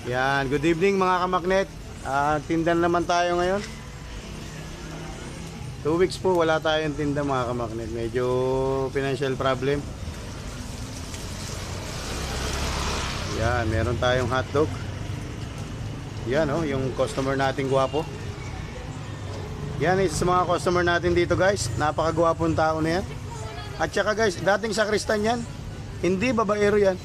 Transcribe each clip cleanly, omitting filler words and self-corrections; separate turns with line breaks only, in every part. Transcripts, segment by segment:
Yan, good evening mga kamaknet. Tindan naman tayo ngayon. 2 weeks po wala tayong tinda mga kamaknet. Medyo financial problem. Yan, meron tayong hotdog. Yan oh, yung customer nating gwapo. Yan, isa sa mga customer natin dito guys. Napakagwapong tao na yan. At saka guys, dating sakristan yan. Hindi babaero yan.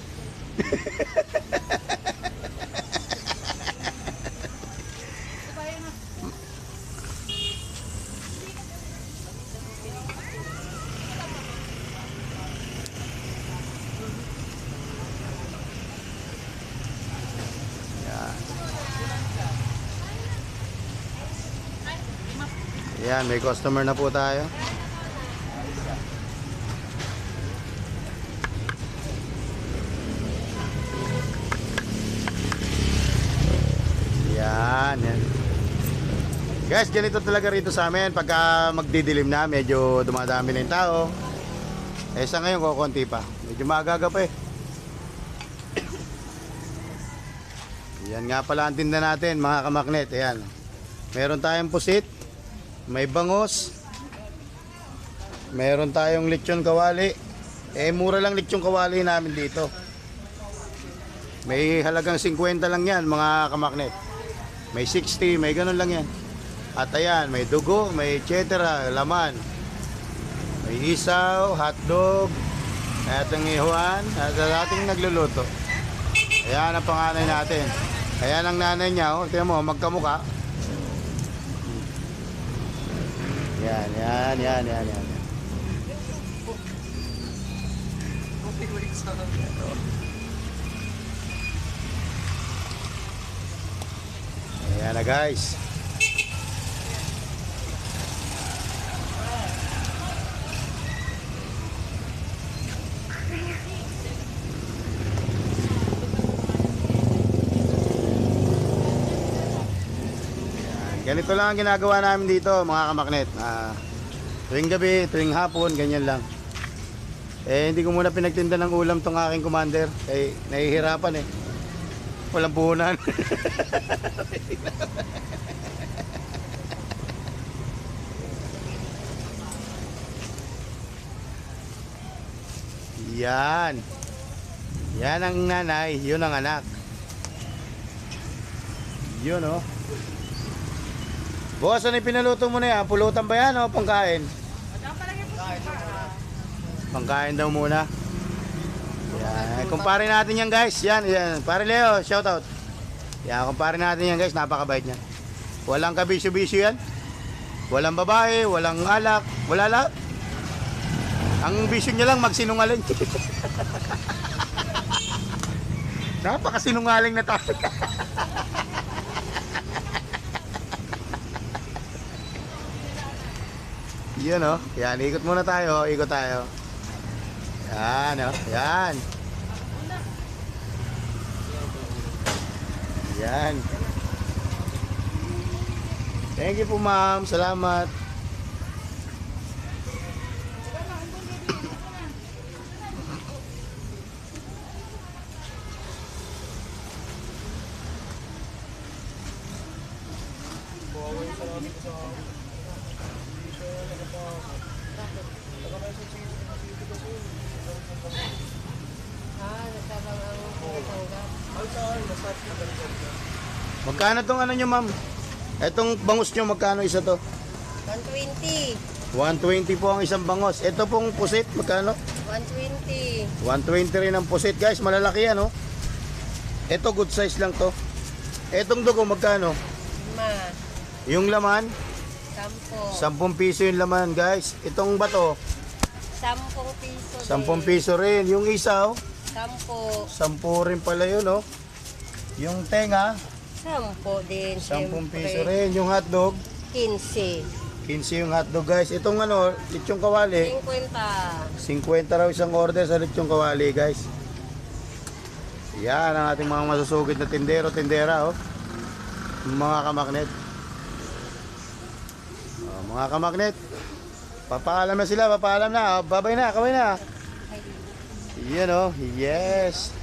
Yan, may customer na po tayo. Yan. Guys, ganito talaga rito sa amin. Pagka magdidilim na, medyo dumadami na yung tao. Eh sa ngayon, kukunti pa. Medyo magaga pa eh. Yan nga pala ang tinda natin, mga kamaknet. Ayan. Meron tayong pusit. May bangos. Meron tayong lechon kawali. Mura lang lechon kawali namin dito. May halagang 50 lang yan mga kamaknet. May 60, may ganun lang yan. At ayan, may dugo, may etcetera, laman. May isaw, hotdog. Etong ihuan. At ating nagluluto. Ayan ang panganay natin. Ayan ang nanay niya. Tingnan mo, magkamuka. Yan. Ayan na guys. Ganito lang ang ginagawa namin dito mga kamaknet. Tuwing gabi, tuwing hapon, ganyan lang. Hindi ko muna pinagtinda ng ulam tong aking commander. Nahihirapan eh. Walang puhunan. Yan. Yan ang nanay, yun ang anak. Yun oh. Boss, ano yung pinaluto mo na yan? Pulutan ba yan o pangkain? Pangkain daw muna. Yan. Kumpare natin yan guys. Yan. Pare Leo, shout out. Yan, kumpare natin yan guys. Napakabait niya. Walang kabisyo-bisyo yan. Walang babae, walang alak. Wala lang. Ang bisyo niya lang magsinungaling. Napakasinungaling na tayo. Yun o. Yan, ikot muna tayo. Ikot tayo. Yan o. Yan. Yan. Thank you po ma'am. Salamat. Magkano tong ano nyo ma'am? Etong bangus nyo, magkano isa to?
120.
120 po ang isang bangus. Ito pong pusit, magkano?
120.
120 rin ang pusit guys, malalaki yan oh. Ito good size lang to. Etong dugo, magkano?
5.
Yung laman?
10.
10 piso yung laman guys. Itong bato?
10 piso
10 piso rin. Yung isaw?
10.
10 rin pala yun oh. Yung tenga?
10 din.
10 piso rin. Yung hotdog?
15.
15 yung hotdog guys. Itong ano, lechong kawali?
50.
50 raw isang order sa lechong kawali guys. Yan ang ating mga masusugid na tindero, tindera oh. Mga kamaknet. Mga kamaknet. Papaalam na sila, papaalam na. Babay na, kaway na. Yan oh, yes.